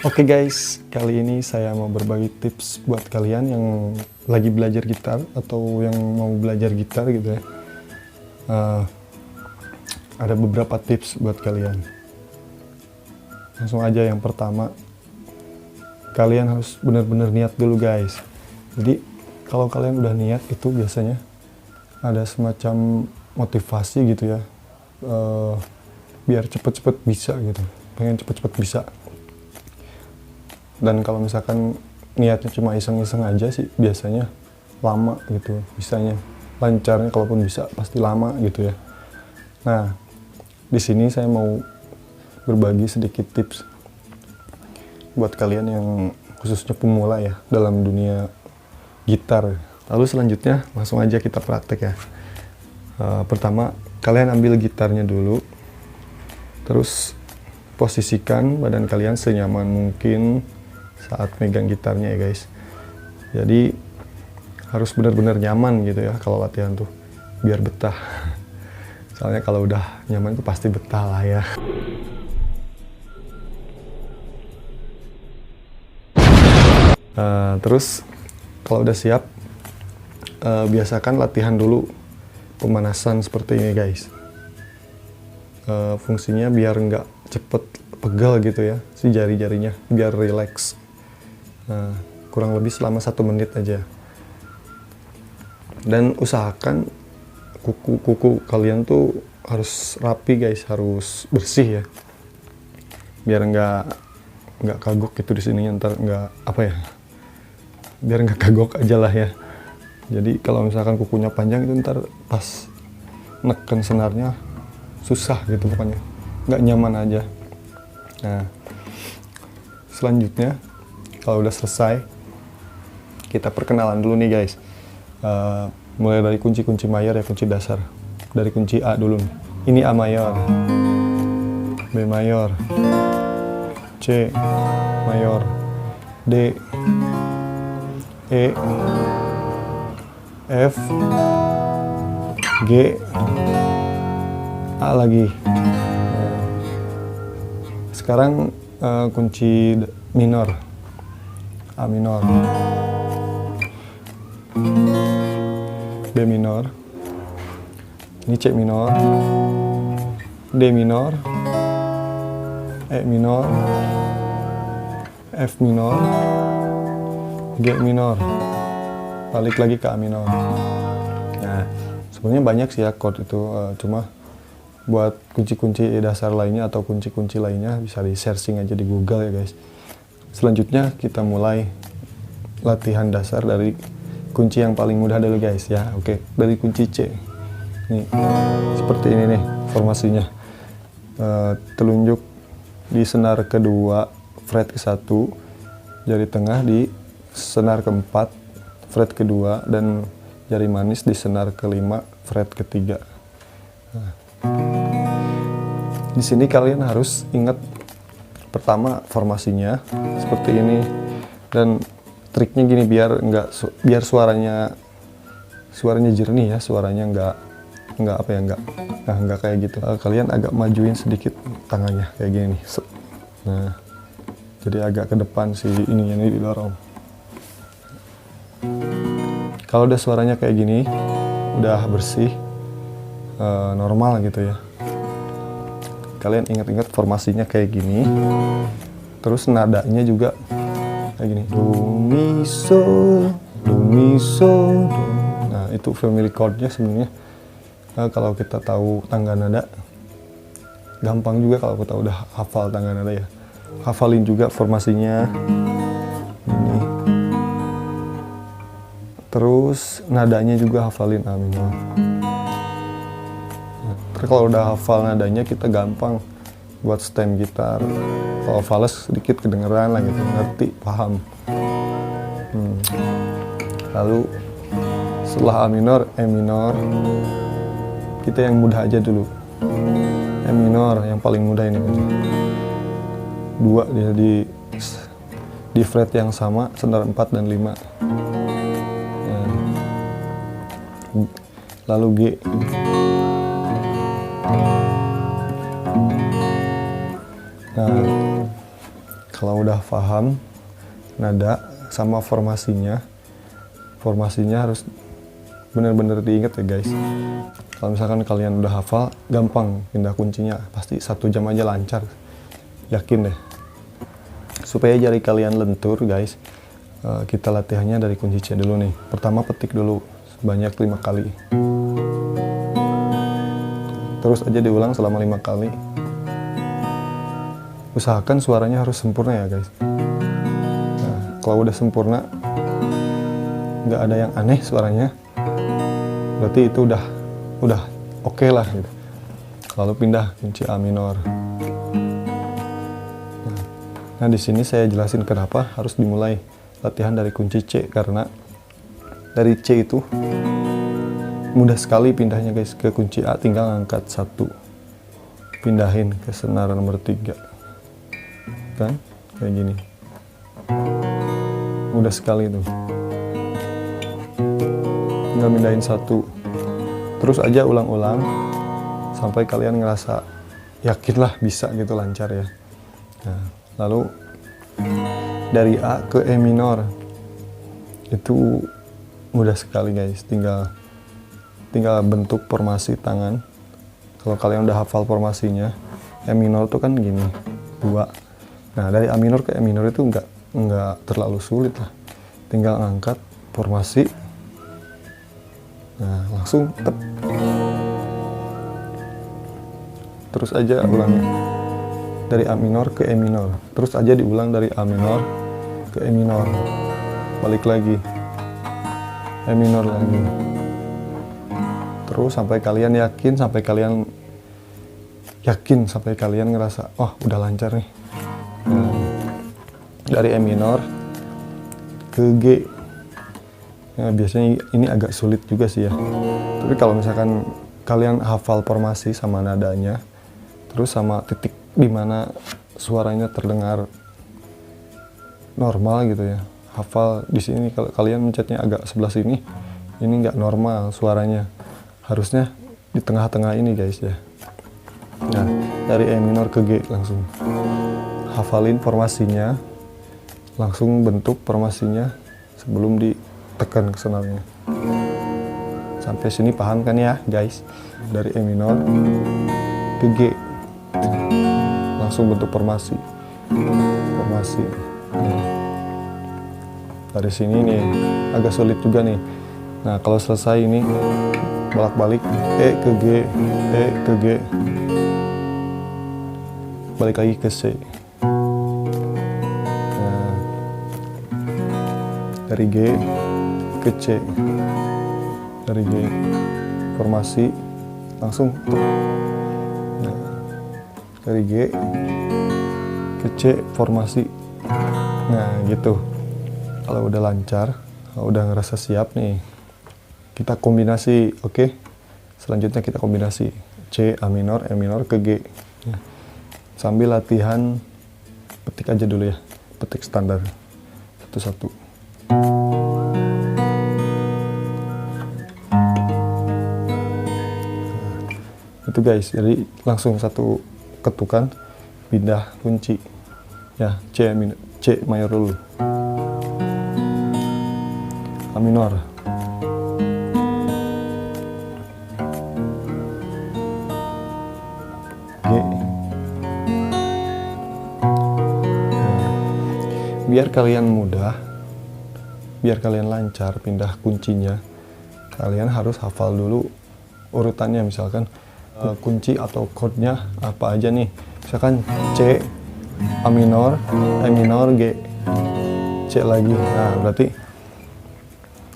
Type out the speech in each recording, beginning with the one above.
Oke guys, kali ini saya mau berbagi tips buat kalian yang lagi belajar gitar atau yang mau belajar gitar gitu ya. Ada beberapa tips buat kalian. Langsung aja, yang pertama, kalian harus benar-benar niat dulu guys. Jadi kalau kalian udah niat itu biasanya ada semacam motivasi gitu ya, biar cepet-cepet bisa gitu, pengen cepet-cepet bisa. Dan kalau misalkan niatnya cuma iseng-iseng aja sih, biasanya lama gitu bisanya. Lancarnya kalaupun bisa pasti lama gitu ya. Nah, di sini saya mau berbagi sedikit tips buat kalian yang khususnya pemula ya dalam dunia gitar. Lalu selanjutnya langsung aja kita praktek ya. Pertama, kalian ambil gitarnya dulu, terus posisikan badan kalian senyaman mungkin saat megang gitarnya ya guys. Jadi harus benar-benar nyaman gitu ya kalau latihan tuh, biar betah. Soalnya kalau udah nyaman tuh pasti betah lah ya. Terus kalau udah siap, biasakan latihan dulu pemanasan seperti ini guys. Fungsinya biar nggak cepet pegal gitu ya si jari-jarinya, biar relax. Kurang lebih selama 1 menit aja. Dan usahakan kuku kalian tuh harus rapi guys, harus bersih ya, biar nggak kagok gitu di sini, ntar nggak apa ya, biar nggak kagok aja lah ya. Jadi kalau misalkan kukunya panjang itu ntar pas neken senarnya susah gitu, pokoknya nggak nyaman aja. Nah, selanjutnya kalau udah selesai, kita perkenalan dulu nih guys. Mulai dari kunci-kunci mayor ya, kunci dasar. Dari kunci A dulu nih. Ini A mayor, B mayor, C mayor, D, E, F, G, A lagi. Sekarang kunci minor. A minor, B minor, ini C minor, D minor, E minor, F minor, G minor, balik lagi ke A minor. Nah, sebenarnya banyak sih ya chord itu, cuma buat kunci-kunci dasar lainnya atau kunci-kunci lainnya bisa di searching aja di Google ya guys. Selanjutnya kita mulai latihan dasar dari kunci yang paling mudah dulu guys ya. Oke, dari kunci C. Nih, seperti ini nih formasinya. Telunjuk di senar kedua, fret ke-1, jari tengah di senar ke-4, fret kedua, dan jari manis di senar ke-5, fret ketiga. Nah, di sini kalian harus ingat pertama formasinya seperti ini, dan triknya gini, biar suaranya jernih ya, suaranya nggak kayak gitu. Kalian agak majuin sedikit tangannya kayak gini nih. Nah, jadi agak ke depan si ininya ini didorong. Kalau udah suaranya kayak gini, udah bersih, normal gitu ya, kalian ingat-ingat formasinya kayak gini, terus nadanya juga kayak gini, do mi sol, do mi sol, do. Nah, itu family chordnya sebenarnya. Kalau kita tahu tangga nada, gampang juga kalau kita udah hafal tangga nada ya. Hafalin juga formasinya ini, terus nadanya juga hafalin A minor. Kalau udah hafal nadanya, kita gampang buat stem gitar. Kalau fales sedikit kedengeran lah gitu, ngerti, paham. Lalu setelah A minor, E minor, kita yang mudah aja dulu. E minor yang paling mudah ini. 2 dia di fret yang sama, senar 4 dan 5. Lalu G. Nah, kalau udah paham nada sama formasinya harus bener-bener diingat ya guys. Kalau misalkan kalian udah hafal, gampang pindah kuncinya, pasti 1 jam aja lancar, yakin deh. Supaya jari kalian lentur guys, kita latihannya dari kunci C dulu nih. Pertama petik dulu sebanyak 5 kali, terus aja diulang selama 5 kali. Usahakan suaranya harus sempurna ya guys. Nah, kalau udah sempurna, nggak ada yang aneh suaranya, berarti itu udah oke lah gitu. Lalu pindah kunci A minor. Nah, di sini saya jelasin kenapa harus dimulai latihan dari kunci C, karena dari C itu mudah sekali pindahnya guys ke kunci A, tinggal angkat 1, pindahin ke senar nomor 3. Kan kayak gini, mudah sekali tuh, tinggal pindahin 1, terus aja ulang-ulang sampai kalian ngerasa yakin lah bisa gitu, lancar ya. Nah, lalu dari A ke E minor itu mudah sekali guys, tinggal bentuk formasi tangan. Kalau kalian udah hafal formasinya, E minor tuh kan gini, 2. Nah, dari A minor ke E minor itu nggak terlalu sulit lah. Tinggal angkat formasi. Nah, langsung tep. Terus aja ulangnya. Dari A minor ke E minor. Terus aja diulang dari A minor ke E minor. Balik lagi. E minor lagi. Terus sampai kalian yakin, sampai kalian ngerasa, oh udah lancar nih. Nah, dari E minor ke G, ya, biasanya ini agak sulit juga sih ya, tapi kalau misalkan kalian hafal formasi sama nadanya, terus sama titik dimana suaranya terdengar normal gitu ya, hafal di sini. Kalau kalian mencetnya agak sebelah sini, ini nggak normal suaranya, harusnya di tengah-tengah ini guys ya. Nah, dari E minor ke G langsung hafalin formasinya, langsung bentuk formasinya sebelum ditekan ke senarnya. Sampai sini paham kan ya guys? Dari E minor ke G langsung bentuk formasi. Dari sini nih agak sulit juga nih. Nah, kalau selesai ini bolak-balik E ke G, E ke G, balik lagi ke C. Dari G ke C, dari G formasi langsung, nah, dari G ke C formasi. Nah gitu. Kalau udah lancar, kalau udah ngerasa siap nih, kita kombinasi. Oke, selanjutnya kita kombinasi C, A minor, E minor ke G. Nah, sambil latihan petik aja dulu ya, petik standar satu-satu. Itu guys, jadi langsung satu ketukan pindah kunci ya. C mayor dulu, A minor, G. Biar kalian mudah, biar kalian lancar pindah kuncinya, kalian harus hafal dulu urutannya. Misalkan kunci atau chordnya apa aja nih, misalkan C, A minor, E minor, G, C lagi. Nah, berarti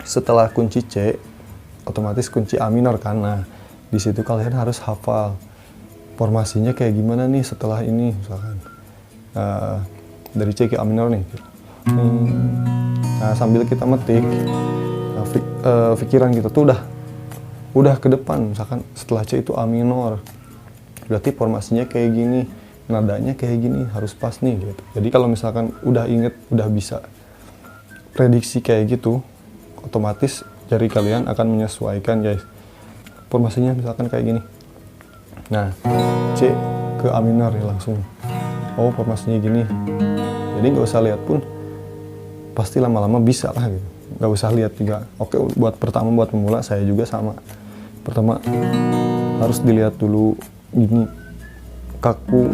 setelah kunci C otomatis kunci A minor kan. Nah, di situ kalian harus hafal formasinya kayak gimana nih setelah ini. Misalkan dari C ke A minor nih. Nah, sambil kita metik, pikiran kita tuh udah ke depan. Misalkan setelah C itu A minor, berarti formasinya kayak gini, nadanya kayak gini, harus pas nih gitu. Jadi kalau misalkan udah inget, udah bisa prediksi kayak gitu, otomatis jari kalian akan menyesuaikan guys. Formasinya misalkan kayak gini, nah C ke A minor ya langsung, oh formasinya gini, Jadi nggak usah lihat pun pasti lama-lama bisa lah gitu. Nggak usah lihat juga. Oke, buat pemula saya juga sama. Pertama harus dilihat dulu gini kaku.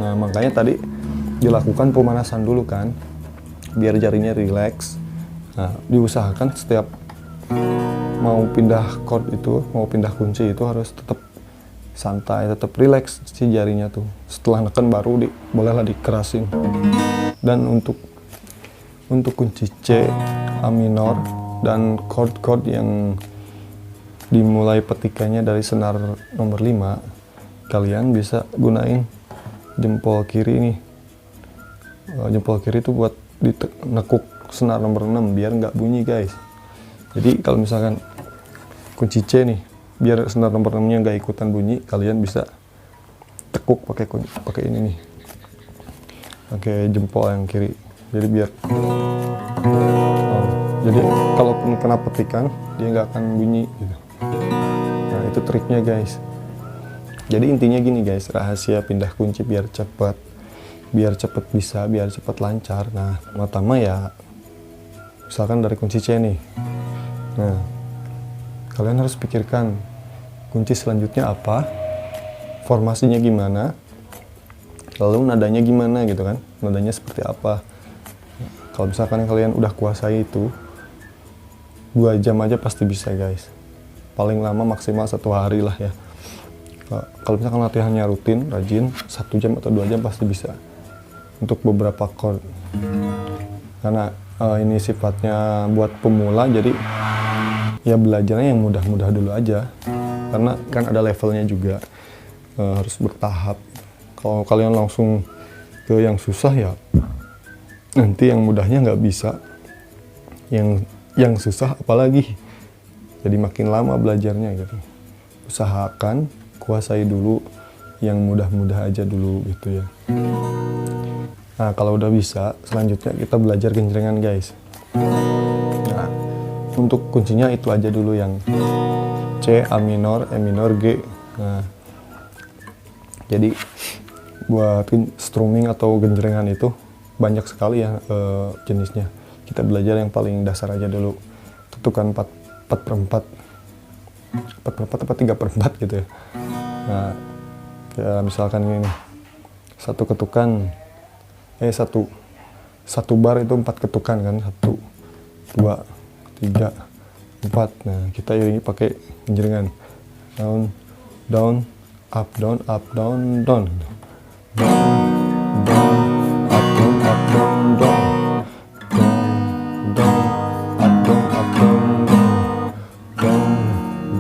Nah makanya tadi dilakukan pemanasan dulu kan, biar jarinya rileks. Nah diusahakan setiap mau pindah chord itu, mau pindah kunci itu harus tetap santai, tetap rileks si jarinya tuh. Setelah neken baru bolehlah dikerasin. Dan untuk kunci C, A minor, dan chord-chord yang dimulai petikannya dari senar nomor 5, kalian bisa gunain jempol kiri nih. Jempol kiri itu buat nekuk senar nomor 6 biar nggak bunyi guys. Jadi kalau misalkan kunci C nih, biar senar nomor 6 nya nggak ikutan bunyi, kalian bisa tekuk pakai ini nih, pakai jempol yang kiri. Jadi biar jadi kalaupun kena petikan dia nggak akan bunyi gitu. Nah itu triknya guys. Jadi intinya gini guys, rahasia pindah kunci biar cepet bisa, biar cepet lancar. Nah pertama ya misalkan dari kunci C nih. Nah kalian harus pikirkan kunci selanjutnya apa, formasinya gimana, lalu nadanya gimana gitu kan, nadanya seperti apa. Kalau misalkan kalian udah kuasai itu, 2 jam aja pasti bisa guys. Paling lama maksimal 1 hari lah ya. Kalau misalkan latihannya rutin, rajin, 1 jam atau 2 jam pasti bisa. Untuk beberapa chord. Karena ini sifatnya buat pemula, jadi ya belajarnya yang mudah-mudah dulu aja. Karena kan ada levelnya juga, harus bertahap. Kalau kalian langsung ke yang susah ya, nanti yang mudahnya nggak bisa, yang susah apalagi, jadi makin lama belajarnya gitu. Usahakan kuasai dulu yang mudah-mudah aja dulu gitu ya. Nah kalau udah bisa, selanjutnya kita belajar genjrengan guys. Nah untuk kuncinya itu aja dulu, yang C, A minor, E minor, G. Nah jadi buat strumming atau genjrengan itu banyak sekali ya jenisnya. Kita belajar yang paling dasar aja dulu. Ketukan 4/4 apa 3/4 gitu ya. Nah ya misalkan ini satu ketukan, satu bar itu 4 ketukan kan, 1, 2, 3, 4. Nah kita iringi pakai genjrengan, down, down, up, down, up, down, down, down, down, up, down, up, down, down, down, down, up, down, up, down, down, down,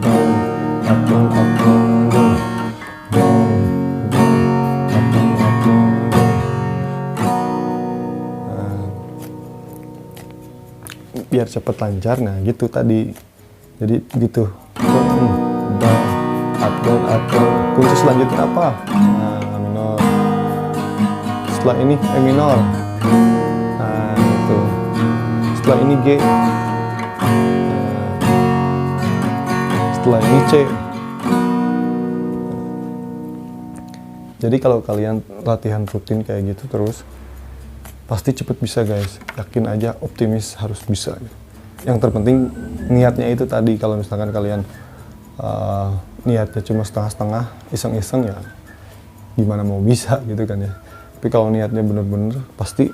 down, up, down, up, down, down, down, down, up, down, up, down, down. Biar cepet lancar. Nah gitu tadi, jadi gitu, down, up, down, up, down. Kunci selanjutnya apa? Nah A minor. Setelah ini E minor. Nah itu. Setelah ini G. Nah, setelah ini C. Jadi kalau kalian latihan rutin kayak gitu terus, pasti cepet bisa guys. Yakin aja, optimis, harus bisa. Yang terpenting niatnya itu tadi. Kalau misalkan kalian niatnya cuma setengah-setengah, iseng-iseng, ya gimana mau bisa gitu kan ya. Tapi kalau niatnya bener-bener, pasti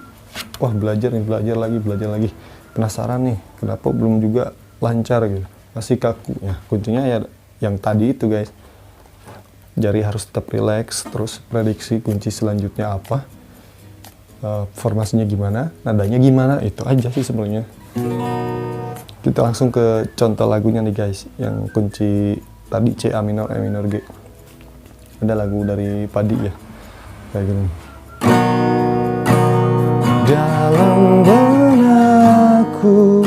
wah belajar lagi, penasaran nih kenapa belum juga lancar gitu, masih kaku ya. Kuncinya ya yang tadi itu guys, jari harus tetap rileks, terus prediksi kunci selanjutnya apa, formasinya gimana, nadanya gimana, itu aja sih sebenarnya. Kita langsung ke contoh lagunya nih guys, yang kunci tadi C, A minor, E minor, G. Ada lagu dari Padi ya, kayak gini. Dalam benakku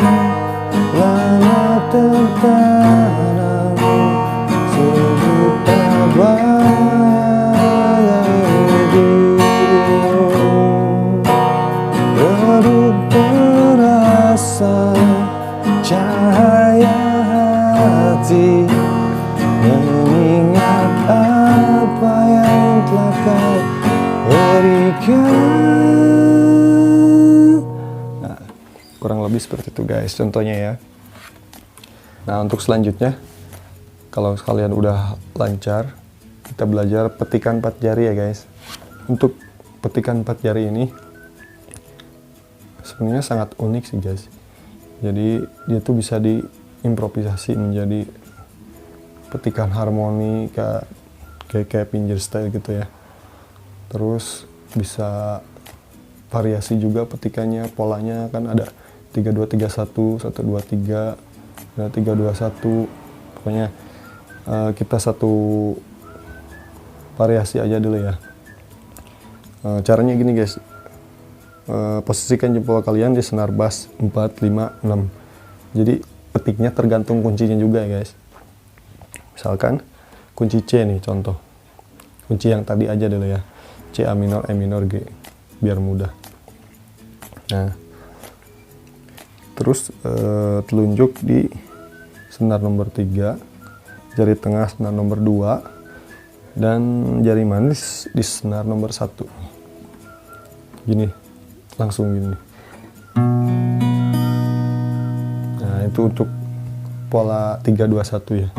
lama tertanam sejuta bayangan redup terasa cahaya hati, mengingat apa yang telah kau berikan. kurang lebih seperti itu guys contohnya ya. Nah untuk selanjutnya, kalau kalian udah lancar, kita belajar petikan 4 jari ya guys. Untuk petikan 4 jari ini sebenarnya sangat unik sih guys. Jadi dia tuh bisa diimprovisasi menjadi petikan harmoni kayak fingerstyle gitu ya. Terus bisa variasi juga petikannya, polanya kan ada 3231, 123, 321. Pokoknya kita satu variasi aja dulu ya. Caranya gini guys. Posisikan jempol kalian di senar bass 4, 5, 6. Jadi petiknya tergantung kuncinya juga ya guys. Misalkan kunci C nih contoh. Kunci yang tadi aja dulu ya. C, A minor, E minor, G. Biar mudah. Nah. Terus telunjuk di senar nomor 3, jari tengah senar nomor 2, dan jari manis di senar nomor 1. Gini. Langsung gini. Nah, itu untuk pola 321 ya.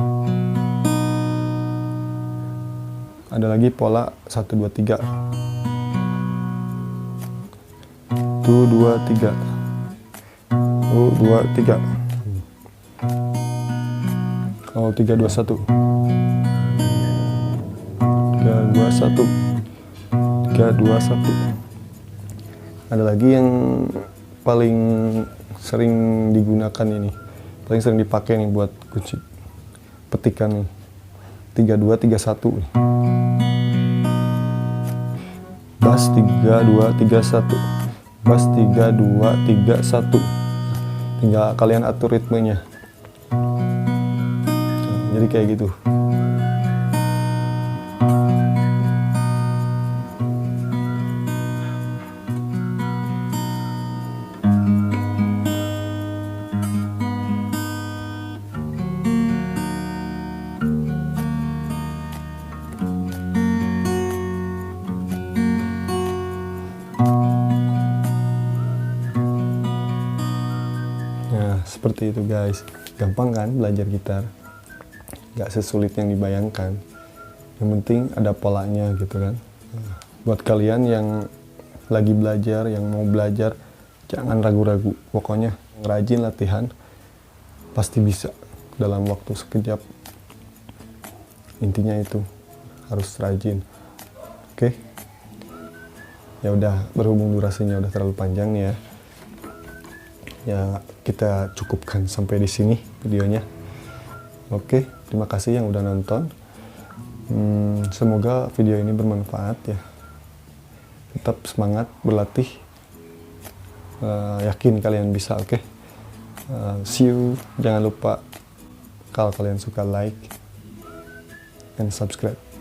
Ada lagi pola 123. 1 2 3. 1 2 3. Oh, 321. 321. 321. Ada lagi yang paling sering digunakan ini, paling sering dipakai nih buat kunci petikan nih, 3231 nih. Bass 3231, bass 3231. Tinggal kalian atur ritmenya. Jadi kayak gitu. Nah, seperti itu guys. Gampang kan belajar gitar? Gak sesulit yang dibayangkan. Yang penting ada polanya gitu kan. Nah, buat kalian yang lagi belajar, yang mau belajar, jangan ragu-ragu. Pokoknya rajin latihan, pasti bisa dalam waktu sekejap. Intinya itu, harus rajin. Oke? Ya udah, berhubung durasinya udah terlalu panjang nih ya. Ya kita cukupkan sampai di sini videonya. Oke, terima kasih yang udah nonton. Semoga video ini bermanfaat ya. Tetap semangat berlatih. Yakin kalian bisa, oke? See you. Jangan lupa kalau kalian suka like and subscribe.